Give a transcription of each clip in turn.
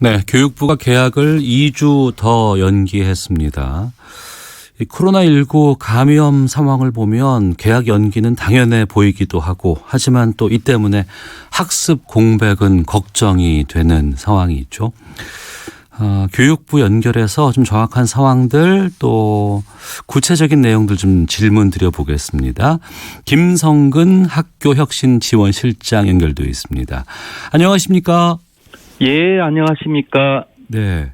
네, 교육부가 개학을 2주 더 연기했습니다. 이 코로나19 감염 상황을 보면 개학 연기는 당연해 보이기도 하고, 하지만 또 이 때문에 학습 공백은 걱정이 되는 상황이 있죠. 교육부 연결해서 좀 정확한 상황들 또 구체적인 내용들 좀 질문 드려보겠습니다. 김성근 학교혁신지원실장 연결되어 있습니다. 안녕하십니까? 예, 안녕하십니까? 네.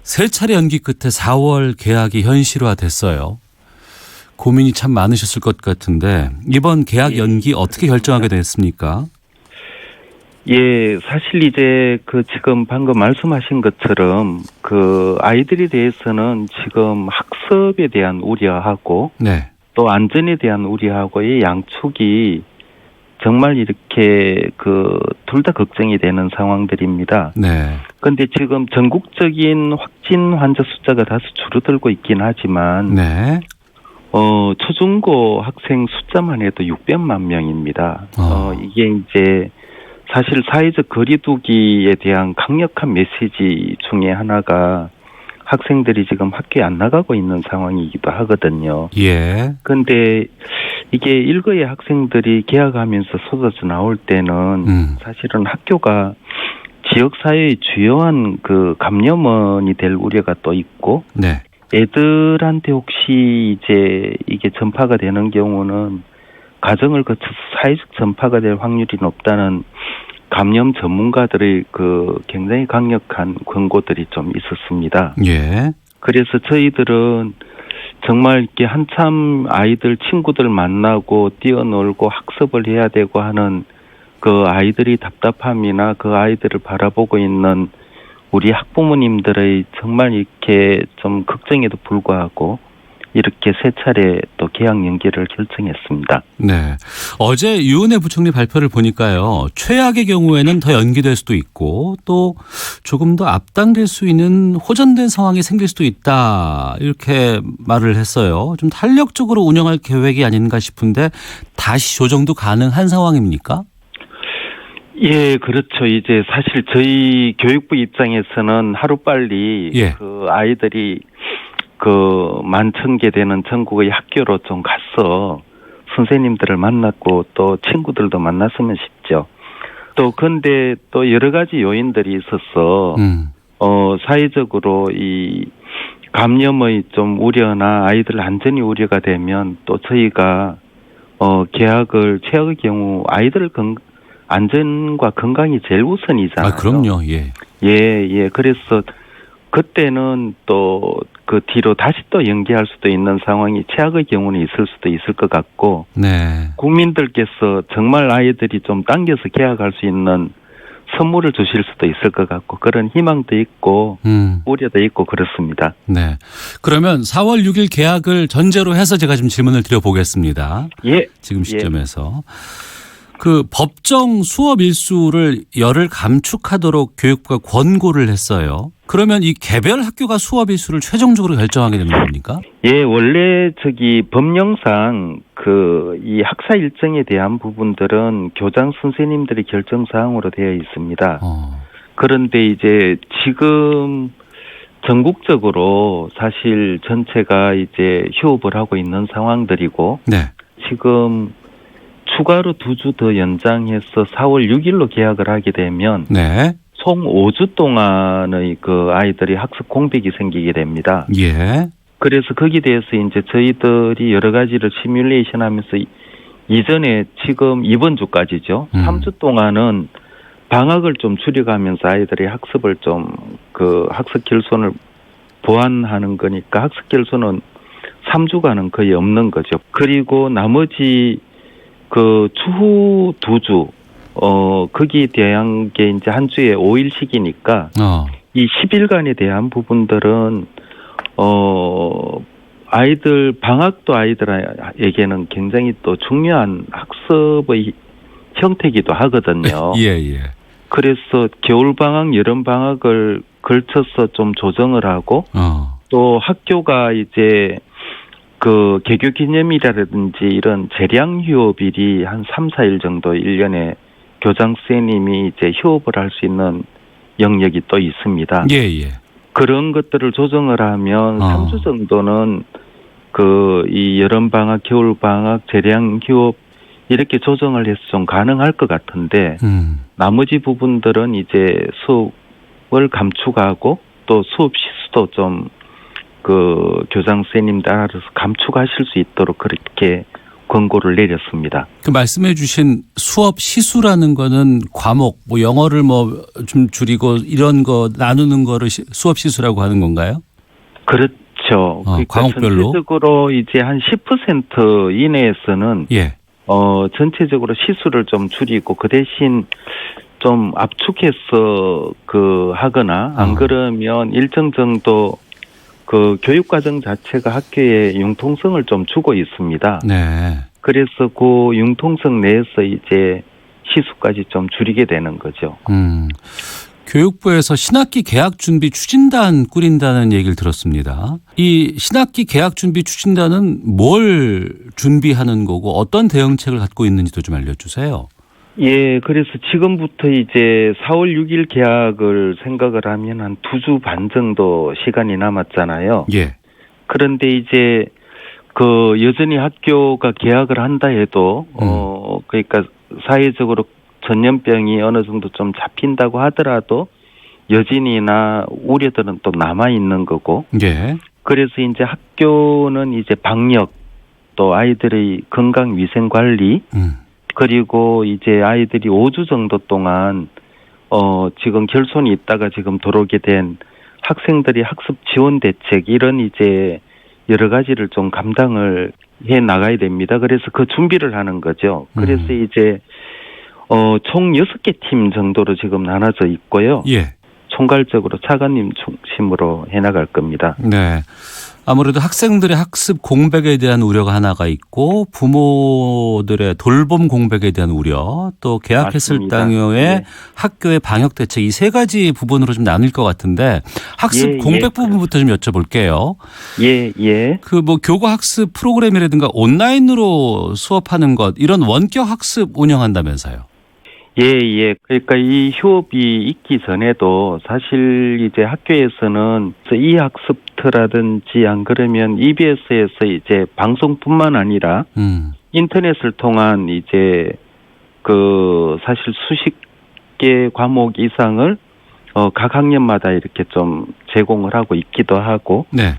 세 차례 연기 끝에 4월 개학이 현실화됐어요. 고민이 참 많으셨을 것 같은데 이번 개학 연기 어떻게 결정하게 됐습니까? 예, 사실 이제 지금 방금 말씀하신 것처럼 아이들에 대해서는 지금 학습에 대한 우려하고 네. 또 안전에 대한 우려하고의 양축이 정말 이렇게 둘 다 걱정이 되는 상황들입니다. 네. 그런데 지금 전국적인 확진 환자 숫자가 다소 줄어들고 있긴 하지만 네. 초중고 학생 숫자만 해도 600만 명입니다. 이게 이제 사실 사회적 거리두기에 대한 강력한 메시지 중에 하나가 학생들이 지금 학교에 안 나가고 있는 상황이기도 하거든요. 예. 그런데 이게 일거의 학생들이 개학하면서 쏟아져 나올 때는 사실은 학교가 지역사회의 주요한 감염원이 될 우려가 또 있고, 네. 애들한테 혹시 이제 이게 전파가 되는 경우는 가정을 거쳐서 사회적 전파가 될 확률이 높다는 감염 전문가들의 굉장히 강력한 권고들이 좀 있었습니다. 예. 그래서 저희들은 정말 이렇게 한참 아이들 친구들 만나고 뛰어놀고 학습을 해야 되고 하는 아이들이 답답함이나 아이들을 바라보고 있는 우리 학부모님들의 정말 이렇게 좀 걱정에도 불구하고 이렇게 세 차례 또 개학 연기를 결정했습니다. 네. 어제 유은혜 부총리 발표를 보니까요. 최악의 경우에는 더 연기될 수도 있고 또 조금 더 앞당길 수 있는 호전된 상황이 생길 수도 있다. 이렇게 말을 했어요. 좀 탄력적으로 운영할 계획이 아닌가 싶은데 다시 조정도 가능한 상황입니까? 예, 그렇죠. 이제 사실 저희 교육부 입장에서는 하루빨리 예. 아이들이 11,000개 되는 전국의 학교로 좀 가서 선생님들을 만났고 또 친구들도 만났으면 싶죠. 또 근데 또 여러 가지 요인들이 있어서 사회적으로 이 감염의 좀 우려나 아이들 안전이 우려가 되면 또 저희가 개학을 최악의 경우 아이들 안전과 건강이 제일 우선이잖아요. 그럼요. 예. 예. 그래서 그때는 또 뒤로 다시 또 연기할 수도 있는 상황이 최악의 경우는 있을 수도 있을 것 같고, 네. 국민들께서 정말 아이들이 좀 당겨서 개학할 수 있는 선물을 주실 수도 있을 것 같고, 그런 희망도 있고 우려도 있고 그렇습니다. 네. 그러면 4월 6일 개학을 전제로 해서 제가 좀 질문을 드려보겠습니다. 예. 지금 시점에서. 법정 수업 일수를 열흘 감축하도록 교육부가 권고를 했어요. 그러면 이 개별 학교가 수업 일수를 최종적으로 결정하게 되는 겁니까? 예, 원래 법령상 이 학사 일정에 대한 부분들은 교장 선생님들이 결정 사항으로 되어 있습니다. 그런데 이제 지금 전국적으로 사실 전체가 이제 휴업을 하고 있는 상황들이고, 네. 지금 추가로 2주 더 연장해서 4월 6일로 개학을 하게 되면 네. 총 5주 동안의 아이들이 학습 공백이 생기게 됩니다. 예. 그래서 거기에 대해서 이제 저희들이 여러 가지를 시뮬레이션 하면서 이전에 지금 이번 주까지죠. 3주 동안은 방학을 좀 줄여가면서 아이들의 학습을 좀 학습 결손을 보완하는 거니까 학습 결손은 3주간은 거의 없는 거죠. 그리고 나머지 추후 2주, 거기에 대한 게 이제 한 주에 5일씩이니까, 이 10일간에 대한 부분들은, 방학도 아이들에게는 굉장히 또 중요한 학습의 형태이기도 하거든요. 예. 그래서 겨울방학, 여름방학을 걸쳐서 좀 조정을 하고, 또 학교가 이제 개교 기념일이라든지 이런 재량 휴업일이 한 3, 4일 정도 1년에 교장 선생님이 이제 휴업을 할 수 있는 영역이 또 있습니다. 예, 예. 그런 것들을 조정을 하면 3주 정도는 이 여름방학, 겨울방학, 재량 휴업 이렇게 조정을 해서 좀 가능할 것 같은데 나머지 부분들은 이제 수업을 감축하고 또 수업 시수도 좀 교장 선생님들 알아서 감축하실 수 있도록 그렇게 권고를 내렸습니다. 그 말씀해 주신 수업 시수라는 거는 과목, 뭐 영어를 뭐 좀 줄이고 이런 거 나누는 거를 수업 시수라고 하는 건가요? 그렇죠. 그러니까 과목별로? 전체적으로 이제 한 10% 이내에서는 예. 전체적으로 시수를 좀 줄이고 그 대신 좀 압축해서 하거나 안 그러면 일정 정도 교육과정 자체가 학교에 융통성을 좀 주고 있습니다. 네. 그래서 그 융통성 내에서 이제 시수까지 좀 줄이게 되는 거죠. 교육부에서 신학기 개학 준비 추진단 꾸린다는 얘기를 들었습니다. 이 신학기 개학 준비 추진단은 뭘 준비하는 거고 어떤 대응책을 갖고 있는지도 좀 알려주세요. 예, 그래서 지금부터 이제 4월 6일 개학을 생각을 하면 한 2주 반 정도 시간이 남았잖아요. 예. 그런데 이제 여전히 학교가 개학을 한다 해도 그러니까 사회적으로 전염병이 어느 정도 좀 잡힌다고 하더라도 여진이나 우려들은 또 남아 있는 거고. 예. 그래서 이제 학교는 이제 방역 또 아이들의 건강 위생 관리 그리고 이제 아이들이 5주 정도 동안 지금 결손이 있다가 지금 들어오게 된 학생들이 학습 지원 대책 이런 이제 여러 가지를 좀 감당을 해 나가야 됩니다. 그래서 그 준비를 하는 거죠. 그래서 이제 총 6개 팀 정도로 지금 나눠져 있고요. 예. 총괄적으로 차관님 중심으로 해 나갈 겁니다. 네. 아무래도 학생들의 학습 공백에 대한 우려가 하나가 있고 부모들의 돌봄 공백에 대한 우려 또 개학했을 맞습니다. 당의 예. 학교의 방역 대책 이 세 가지 부분으로 좀 나눌 것 같은데 학습 예, 공백 예. 부분부터 좀 여쭤볼게요. 예, 예. 교과 학습 프로그램이라든가 온라인으로 수업하는 것 이런 원격 학습 운영한다면서요. 예, 예. 그러니까 이 휴업이 있기 전에도 사실 이제 학교에서는 이 학습터라든지 안 그러면 EBS에서 이제 방송뿐만 아니라 인터넷을 통한 이제 사실 수십 개 과목 이상을 각 학년마다 이렇게 좀 제공을 하고 있기도 하고 네.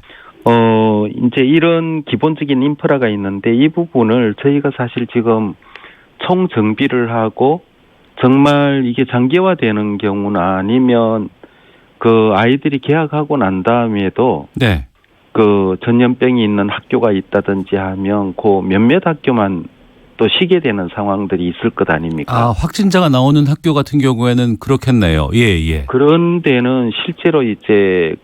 이제 이런 기본적인 인프라가 있는데 이 부분을 저희가 사실 지금 총 정비를 하고 정말 이게 장기화되는 경우나 아니면 아이들이 개학하고 난 다음에도 네. 전염병이 있는 학교가 있다든지 하면 몇몇 학교만 또 쉬게 되는 상황들이 있을 것 아닙니까? 아, 확진자가 나오는 학교 같은 경우에는 그렇겠네요. 예, 예. 그런 데는 실제로 이제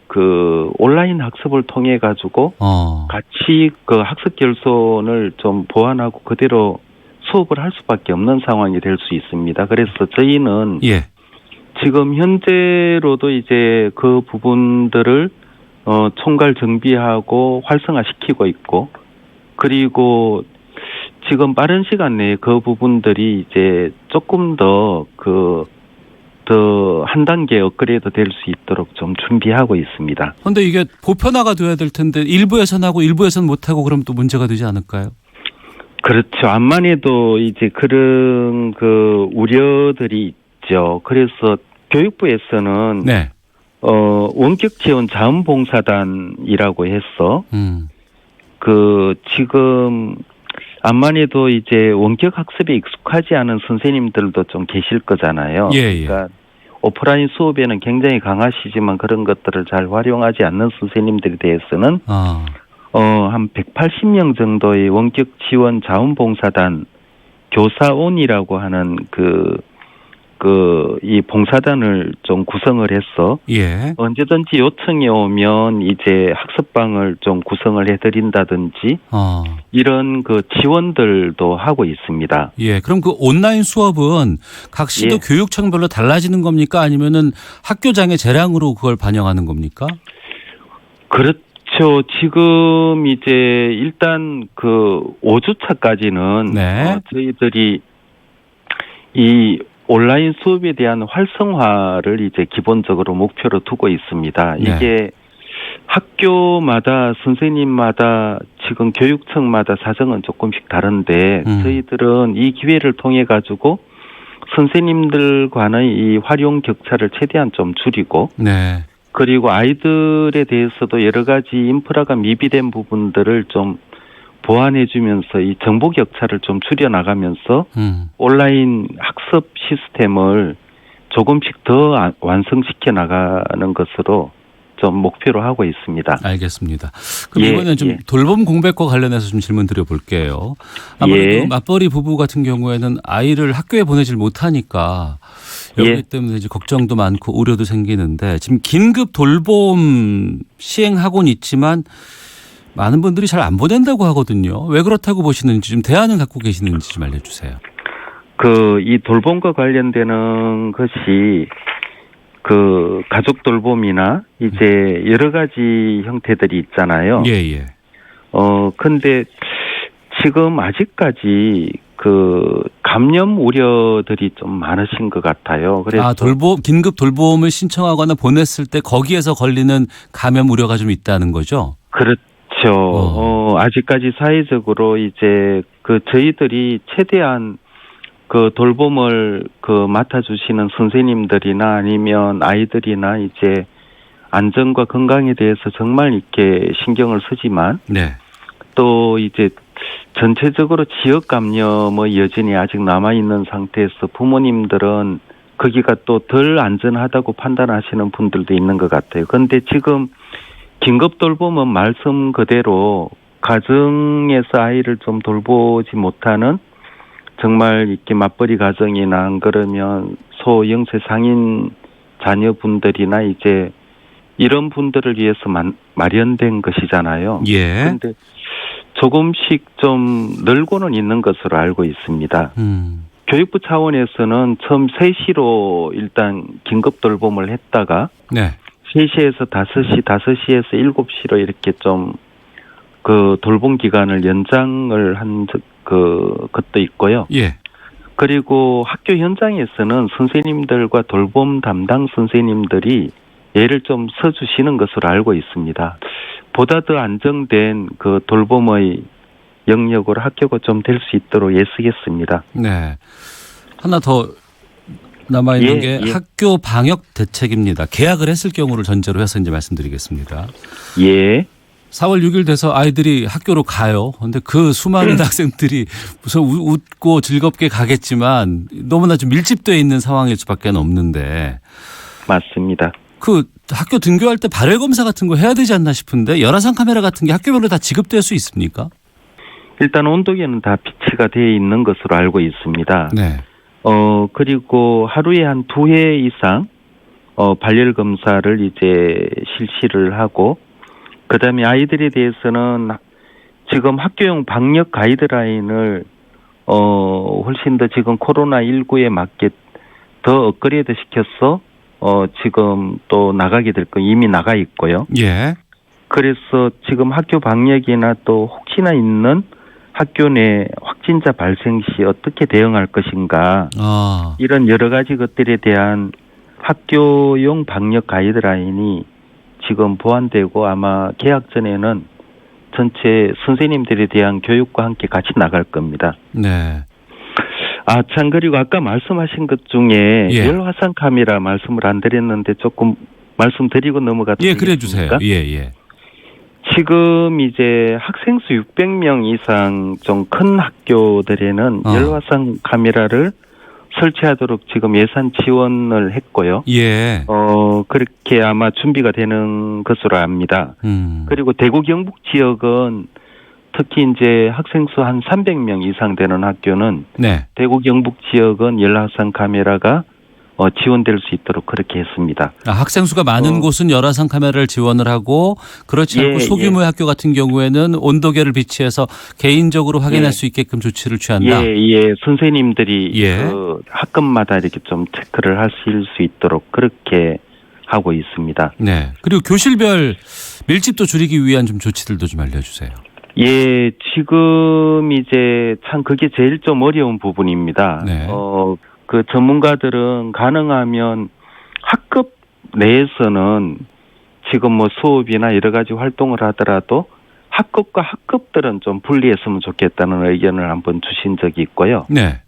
온라인 학습을 통해 가지고 같이 학습 결손을 좀 보완하고 그대로 수업을 할 수밖에 없는 상황이 될 수 있습니다. 그래서 저희는 예. 지금 현재로도 이제 그 부분들을 총괄 정비하고 활성화시키고 있고 그리고 지금 빠른 시간 내에 그 부분들이 이제 조금 더 한 단계 업그레이드 될 수 있도록 좀 준비하고 있습니다. 그런데 이게 보편화가 돼야 될 텐데 일부에서는 하고 일부에서는 못하고 그러면 또 문제가 되지 않을까요? 그렇죠. 암만 해도 이제 그런 우려들이 있죠. 그래서 교육부에서는 네. 원격 지원 자원봉사단이라고 해서 지금 암만 해도 이제 원격 학습에 익숙하지 않은 선생님들도 좀 계실 거잖아요. 예, 예. 그러니까 오프라인 수업에는 굉장히 강하시지만 그런 것들을 잘 활용하지 않는 선생님들에 대해서는 한 180명 정도의 원격 지원 자원봉사단 교사온이라고 하는 이 봉사단을 좀 구성을 해서 예. 언제든지 요청이 오면 이제 학습방을 좀 구성을 해드린다든지 이런 지원들도 하고 있습니다. 예. 그럼 온라인 수업은 각 시도 예. 교육청별로 달라지는 겁니까? 아니면은 학교장의 재량으로 그걸 반영하는 겁니까? 그렇죠. 지금 이제 일단 5주차까지는 네. 저희들이 이 온라인 수업에 대한 활성화를 이제 기본적으로 목표로 두고 있습니다. 네. 이게 학교마다 선생님마다 지금 교육청마다 사정은 조금씩 다른데 저희들은 이 기회를 통해 가지고 선생님들 간의 이 활용 격차를 최대한 좀 줄이고 네. 그리고 아이들에 대해서도 여러 가지 인프라가 미비된 부분들을 좀 보완해 주면서 이 정보 격차를 좀 줄여 나가면서 온라인 학습 시스템을 조금씩 더 완성시켜 나가는 것으로 좀 목표로 하고 있습니다. 알겠습니다. 그럼 이번에는 좀 돌봄 공백과 관련해서 좀 질문 드려볼게요. 아무래도 맞벌이 부부 같은 경우에는 아이를 학교에 보내질 못하니까 여기 때문에 이제 걱정도 많고 우려도 생기는데 지금 긴급 돌봄 시행하고는 있지만 많은 분들이 잘 안 보낸다고 하거든요. 왜 그렇다고 보시는지 좀 대안을 갖고 계시는지 좀 알려주세요. 이 돌봄과 관련되는 것이 가족 돌봄이나 이제 여러 가지 형태들이 있잖아요. 예. 근데 지금 아직까지 감염 우려들이 좀 많으신 것 같아요. 그래서 긴급 돌봄을 신청하거나 보냈을 때 거기에서 걸리는 감염 우려가 좀 있다는 거죠? 그렇죠. 아직까지 사회적으로 이제 저희들이 최대한 돌봄을 맡아주시는 선생님들이나 아니면 아이들이나 이제 안전과 건강에 대해서 정말 이렇게 신경을 쓰지만 또 이제 전체적으로 지역 감염의 여전히 아직 남아있는 상태에서 부모님들은 거기가 또 덜 안전하다고 판단하시는 분들도 있는 것 같아요. 그런데 지금 긴급 돌봄은 말씀 그대로 가정에서 아이를 좀 돌보지 못하는 정말 이렇게 맞벌이 가정이나 안 그러면 소영세 상인 자녀분들이나 이제 이런 분들을 위해서 마련된 것이잖아요. 그런데 조금씩 좀 늘고는 있는 것으로 알고 있습니다. 교육부 차원에서는 처음 3시로 일단 긴급 돌봄을 했다가 3시에서 5시, 5시에서 7시로 이렇게 좀 돌봄 기간을 연장을 한 것도 있고요. 그리고 학교 현장에서는 선생님들과 돌봄 담당 선생님들이 예를 좀 서주시는 것으로 알고 있습니다. 보다 더 안정된 돌봄의 영역으로 학교가 좀 될 수 있도록 애쓰겠습니다. 네. 하나 더 남아있는 게 학교 방역 대책입니다. 계약을 했을 경우를 전제로 해서 이제 말씀드리겠습니다. 4월 6일 돼서 아이들이 학교로 가요. 그런데 그 수많은 학생들이 우선 웃고 즐겁게 가겠지만 너무나 좀 밀집되어 있는 상황일 수밖에 없는데. 맞습니다. 학교 등교할 때 발열 검사 같은 거 해야 되지 않나 싶은데 열화상 카메라 같은 게 학교별로 다 지급될 수 있습니까? 일단 온도계는 다 비치가 되어 있는 것으로 알고 있습니다. 그리고 하루에 한 2회 이상 발열 검사를 이제 실시를 하고 그다음에 아이들에 대해서는 지금 학교용 방역 가이드라인을 훨씬 더 지금 코로나19에 맞게 더 업그레이드 시켜서 지금 또 나가게 될 거 이미 나가 있고요. 그래서 지금 학교 방역이나 또 혹시나 있는 학교 내 확진자 발생 시 어떻게 대응할 것인가 이런 여러 가지 것들에 대한 학교용 방역 가이드라인이 지금 보완되고 아마 개학 전에는 전체 선생님들에 대한 교육과 함께 같이 나갈 겁니다. 참 그리고 아까 말씀하신 것 중에 열화상 카메라 말씀을 안 드렸는데 조금 말씀드리고 넘어가도 되겠습니까? 그래 주세요. 지금 이제 학생 수 600명 이상 좀 큰 학교들에는 열화상 카메라를 설치하도록 지금 예산 지원을 했고요. 그렇게 아마 준비가 되는 것으로 압니다. 그리고 대구 경북 지역은 특히 이제 학생 수 한 300명 이상 되는 학교는 대구 경북 지역은 열화상 카메라가 지원될 수 있도록 그렇게 했습니다. 학생 수가 많은 곳은 열화상 카메라를 지원을 하고 그렇지 않고 소규모의 학교 같은 경우에는 온도계를 비치해서 개인적으로 확인할 수 있게끔 조치를 취한다. 선생님들이 학급마다 이렇게 좀 체크를 하실 수 있도록 그렇게 하고 있습니다. 그리고 교실별 밀집도 줄이기 위한 좀 조치들도 좀 알려주세요. 지금 이제 참 그게 제일 좀 어려운 부분입니다. 그 전문가들은 가능하면 학급 내에서는 지금 뭐 수업이나 여러 가지 활동을 하더라도 학급과 학급들은 좀 분리했으면 좋겠다는 의견을 한번 주신 적이 있고요. 네.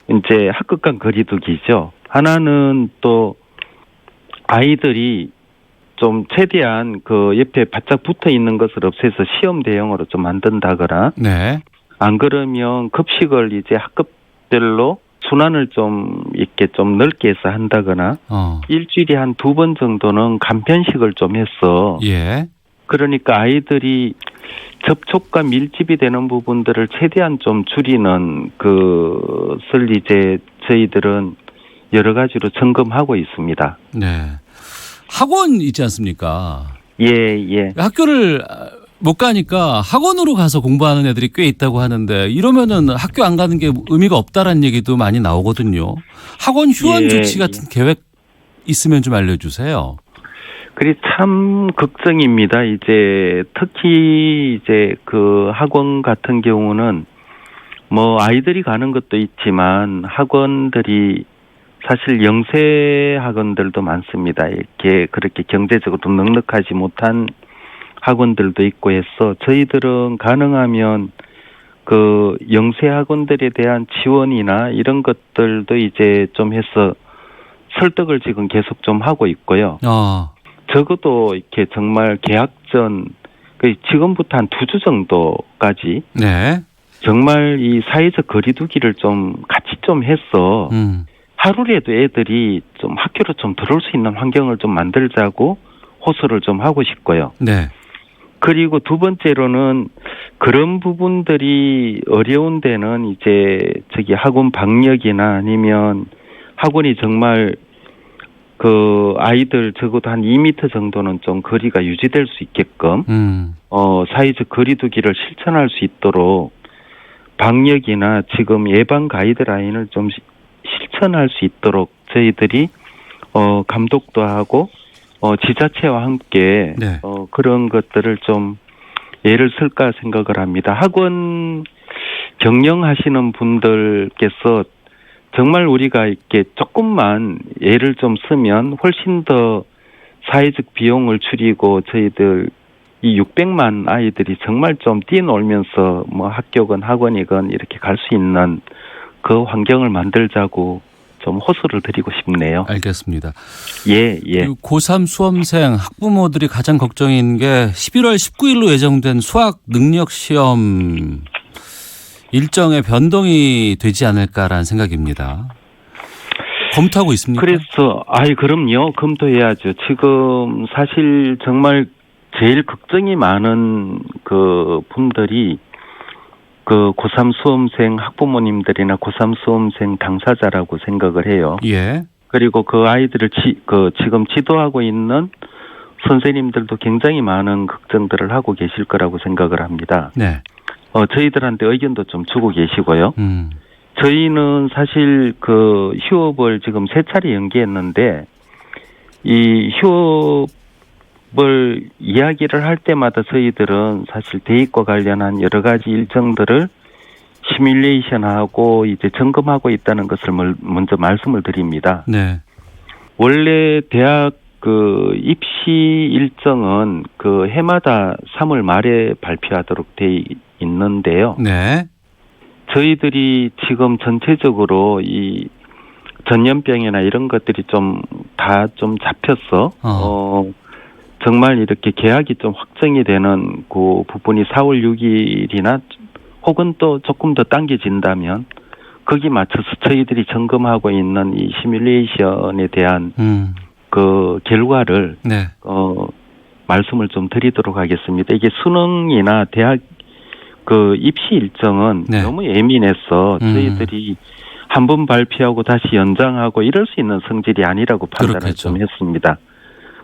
이제 학급 간 거리두기죠. 하나는 또 아이들이 좀 최대한 그 옆에 바짝 붙어 있는 것을 없애서 시험 대형으로 좀 만든다거나 네. 안 그러면 급식을 이제 학급별로 순환을 좀 이렇게 좀 넓게 해서 한다거나 일주일에 한 2번 정도는 간편식을 좀 해서 예. 그러니까 아이들이 접촉과 밀집이 되는 부분들을 최대한 좀 줄이는 그것을 이제 저희들은 여러 가지로 점검하고 있습니다. 네. 학원 있지 않습니까? 예. 학교를 못 가니까 학원으로 가서 공부하는 애들이 꽤 있다고 하는데 이러면은 학교 안 가는 게 의미가 없다라는 얘기도 많이 나오거든요. 학원 휴원 조치 같은 계획 있으면 좀 알려주세요. 그리 참 걱정입니다. 이제 특히 이제 그 학원 같은 경우는 뭐 아이들이 가는 것도 있지만 학원들이 사실 영세 학원들도 많습니다. 이렇게 그렇게 경제적으로 넉넉하지 못한 학원들도 있고 해서 저희들은 가능하면 그 영세 학원들에 대한 지원이나 이런 것들도 이제 좀 해서 설득을 지금 계속 좀 하고 있고요. 적어도 이렇게 정말 개학 전 지금부터 한 2주 정도까지 네. 정말 이 사회적 거리두기를 좀 같이 좀 해서 하루라도 애들이 좀 학교로 좀 들어올 수 있는 환경을 좀 만들자고 호소를 좀 하고 싶고요. 네. 그리고 두 번째로는 그런 부분들이 어려운 데는 이제 학원 방역이나 아니면 학원이 정말 그 아이들 적어도 한 2m 정도는 좀 거리가 유지될 수 있게끔 사회적 거리두기를 실천할 수 있도록 방역이나 지금 예방 가이드라인을 좀 실천할 수 있도록 저희들이 감독도 하고 지자체와 함께 네. 그런 것들을 좀 예를 쓸까 생각을 합니다. 학원 경영하시는 분들께서 정말 우리가 이렇게 조금만 예를 좀 쓰면 훨씬 더 사회적 비용을 줄이고 저희들 이 600만 아이들이 정말 좀 뛰어놀면서 뭐 학교건 학원이건 이렇게 갈 수 있는 그 환경을 만들자고 좀 호소를 드리고 싶네요. 알겠습니다. 예. 고3 수험생 학부모들이 가장 걱정인 게 11월 19일로 예정된 수학 능력 시험 일정의 변동이 되지 않을까라는 생각입니다. 검토하고 있습니까? 그래서 그럼요. 검토해야죠. 지금 사실 정말 제일 걱정이 많은 그 분들이 그 고3 수험생 학부모님들이나 고3 수험생 당사자라고 생각을 해요. 예. 그리고 그 아이들을 지금 지도하고 있는 선생님들도 굉장히 많은 걱정들을 하고 계실 거라고 생각을 합니다. 네. 저희들한테 의견도 좀 주고 계시고요. 저희는 사실 그 휴업을 지금 3차례 연기했는데 이 휴업을 이야기를 할 때마다 저희들은 사실 대입과 관련한 여러 가지 일정들을 시뮬레이션하고 이제 점검하고 있다는 것을 먼저 말씀을 드립니다. 네. 원래 대학 그 입시 일정은 그 해마다 3월 말에 발표하도록 돼 있는데요. 네. 저희들이 지금 전체적으로 이 전염병이나 이런 것들이 좀 다 좀 잡혀서 정말 이렇게 계약이 좀 확정이 되는 그 부분이 4월 6일이나 혹은 또 조금 더 당겨진다면 거기 맞춰서 저희들이 점검하고 있는 이 시뮬레이션에 대한 그 결과를 네. 말씀을 좀 드리도록 하겠습니다. 이게 수능이나 대학 그 입시 일정은 네. 너무 예민해서 저희들이 한 번 발표하고 다시 연장하고 이럴 수 있는 성질이 아니라고 판단을 그렇겠죠. 좀 했습니다.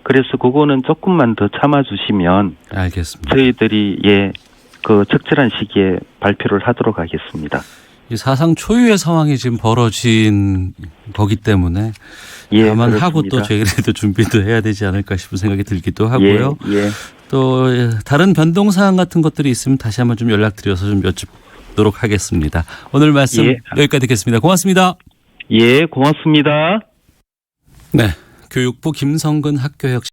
그래서 그거는 조금만 더 참아주시면 알겠습니다. 저희들이 그 적절한 시기에 발표를 하도록 하겠습니다. 이 사상 초유의 상황이 지금 벌어진 거기 때문에 감안하고 또 저희들도 준비도 해야 되지 않을까 싶은 생각이 들기도 하고요. 또 다른 변동 사항 같은 것들이 있으면 다시 한번 좀 연락드려서 좀 여쭙도록 하겠습니다. 오늘 말씀 여기까지 듣겠습니다. 고맙습니다. 예, 고맙습니다. 네. 교육부 김성근 학교혁신